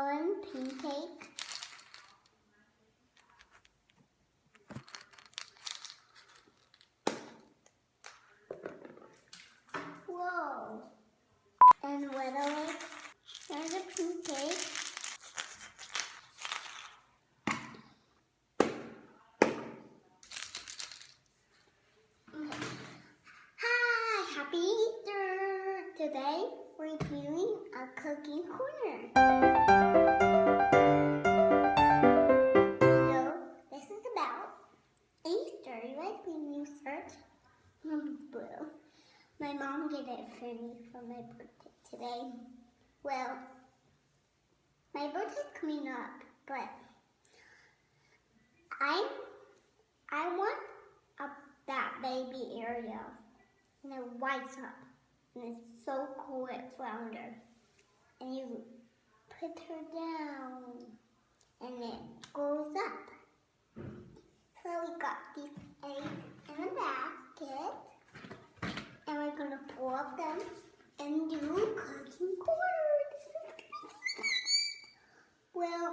fun pancake. Whoa! And literally, there's a pancake. Hi, happy Easter! Today we're doing a cooking corner. So this is about Easter. You like when you search? Blue. My mom did it for me for my birthday today. Well, my birthday's coming up, but I want that baby Ariel, and it lights up, and it's so cool at Flounder. And you put her down, and it goes up. So we got these eggs in a basket, and we're gonna pull up them and do cooking corner. Well,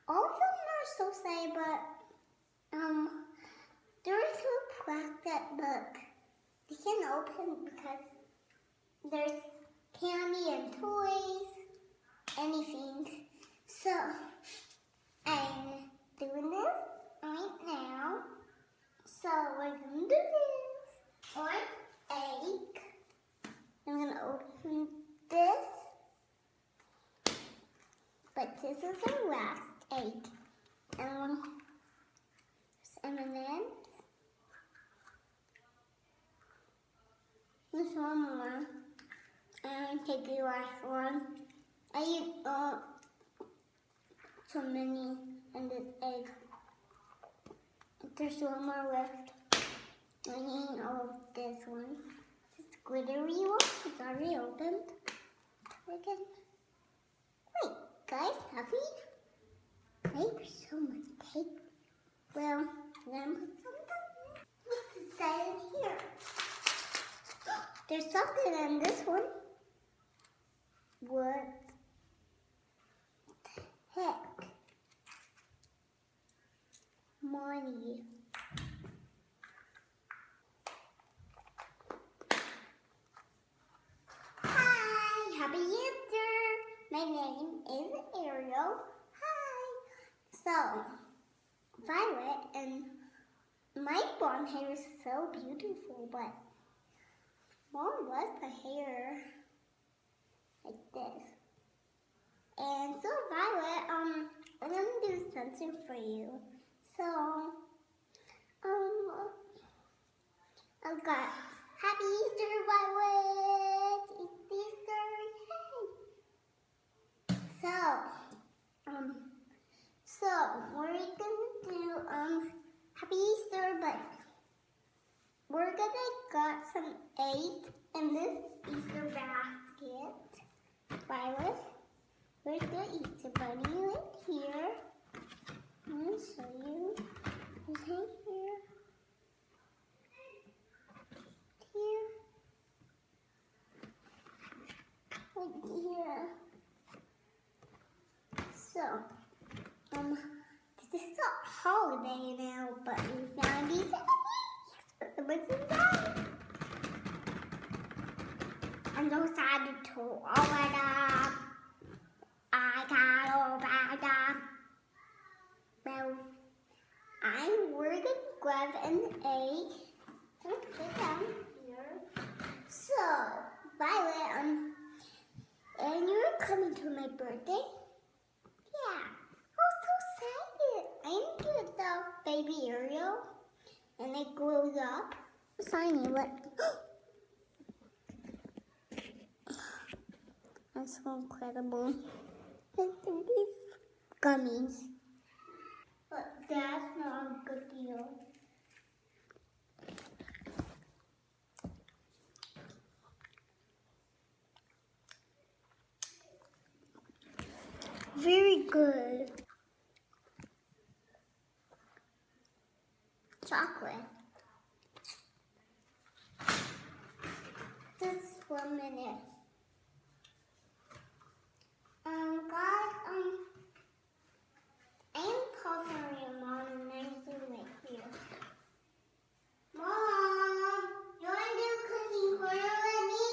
all of them are so sad, but there's a plastic book. They can't open because there's candy and toys, anything. So I'm doing this right now. So we're gonna do this. One egg. I'm gonna open this. But this is the last egg. And there's M&M's. There's one more. I'm gonna take the last one. I ate so many in this egg. There's one more left. I'm eating all of this one. This glittery one is already opened. Wait, guys, happy? There's so much cake. Well, then put something. What's inside here? There's something in this one. What the heck? Money. Hi, happy Easter. My name is Ariel. Hi. So, Violet and my blonde hair is so beautiful, but Mom loves the hair like this. And so Violet, I'm gonna do something for you. So, I've got Happy Easter, Violet! It's Easter, yay! So we're gonna do Happy Easter, but we're gonna got some eggs in this Easter basket. Violet, where's the Easter bunny? Right here. I'm gonna show you. Right here. Here. Right here. So, this is a holiday now, but we found these eggs. What's inside? I'm so excited to open it up. I can't open it up. Well, we're gonna grab an egg and put it down here. So, Violet, and you're coming to my birthday? Yeah. Oh, so excited. I'm gonna do the baby Ariel, and it grows up. Shiny, but that's so incredible. These gummies. But that's not a good deal. Very good. Chocolate. Just 1 minute. guys, I am calling your mom and I do like you. Mom, you want to do cooking corner with me?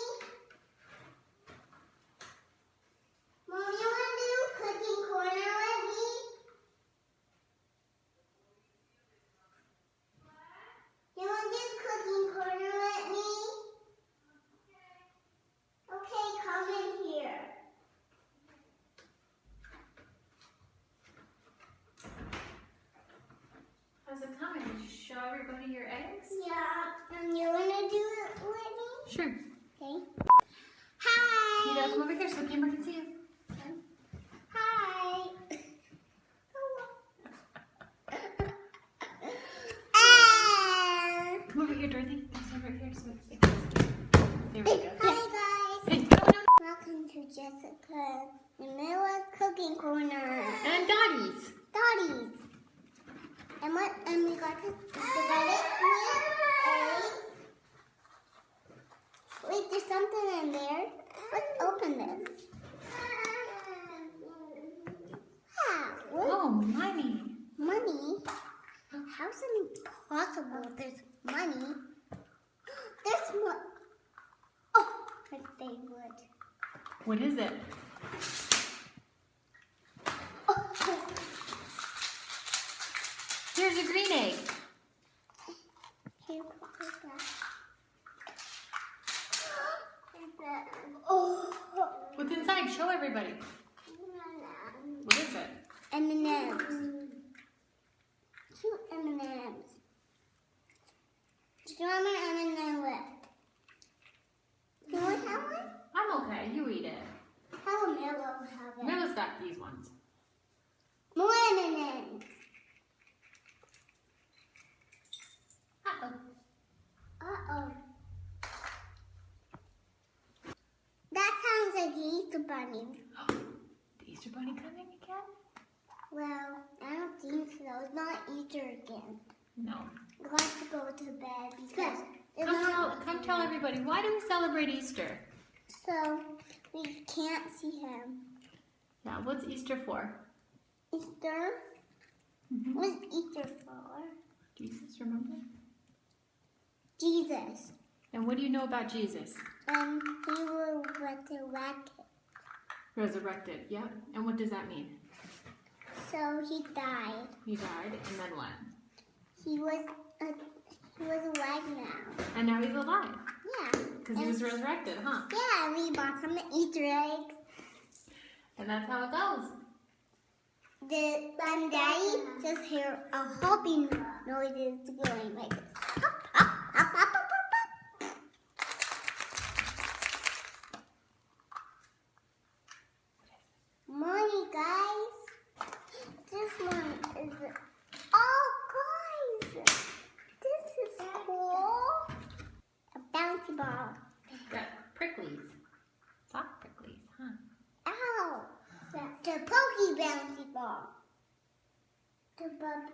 Mom, you want to do cooking corner with me? You want to do cooking corner with me? Okay, come in here. How's it coming? Did you show everybody your eggs? Yeah, and you want to do it with me? Sure. Okay. Hi. You gotta come over here so the camera can see you. Hi. Come over here, Dorothy. Come over here so we can see. There we go. Hi guys. Hey, no. Welcome to Jessica and Manilla's Cooking Corner. And Dottie's. Dottie's. And we got to divide it with eggs. Wait, there's something in there. Let's open this. Wow. What? Oh, money. Money? How's it possible there's money? There's more. Oh, like they would. What is it? Oh. Here's a green egg. Here, put it back. Oh. What's inside? Show everybody. What is it? M&M's. 2 M&M's. Do you want my M&M left? Do you want that one? I'm okay. You eat it. How will Milo have it? Milla's got these ones. More M&M's. Uh-oh. Uh-oh. That sounds like the Easter Bunny. The Easter Bunny coming again? Well, I don't think so. It's not Easter again. No. We have to go to bed because it's not Come tell everybody, why do we celebrate Easter? so we can't see him. Yeah, what's Easter for? Easter? Mm-hmm. What's Easter for? Jesus, remember? Jesus. And what do you know about Jesus? He was resurrected. Resurrected, yeah. And what does that mean? So he died. He died, and then what? He was alive now. And now he's alive. Yeah. Because he was resurrected, huh? Yeah, and we bought some Easter eggs. And that's how it goes. And Daddy just hear a hopping noises going like this. Hop, hop, hop, hop, hop, hop, hop. Morning, guys. This one is. Oh, guys! This is cool. A bouncy ball. Got pricklies. Soft pricklies, huh? Ow! The pokey bouncy ball. The bubble.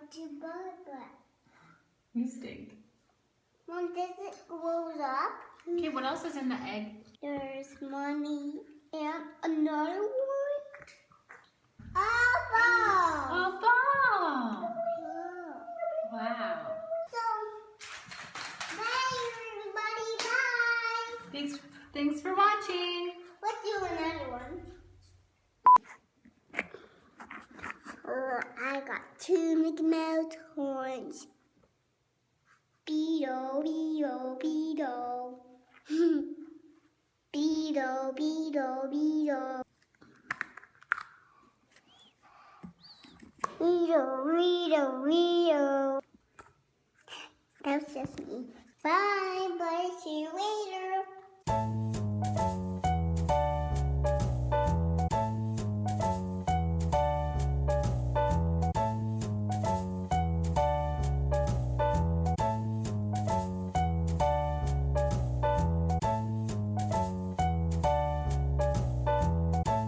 You stink. Mom, this it grows up. Okay, what else is in the egg? There's money and another one. A ball. A ball! Oh. Wow. So, bye everybody, bye. Thanks for watching. Let's do another one. Oh, I got 2 Mickey Mouse horns. Beetle, beetle, beetle. Beetle, beetle, beetle. Beetle, beetle, beetle. That's just me. Bye, bye, see you later.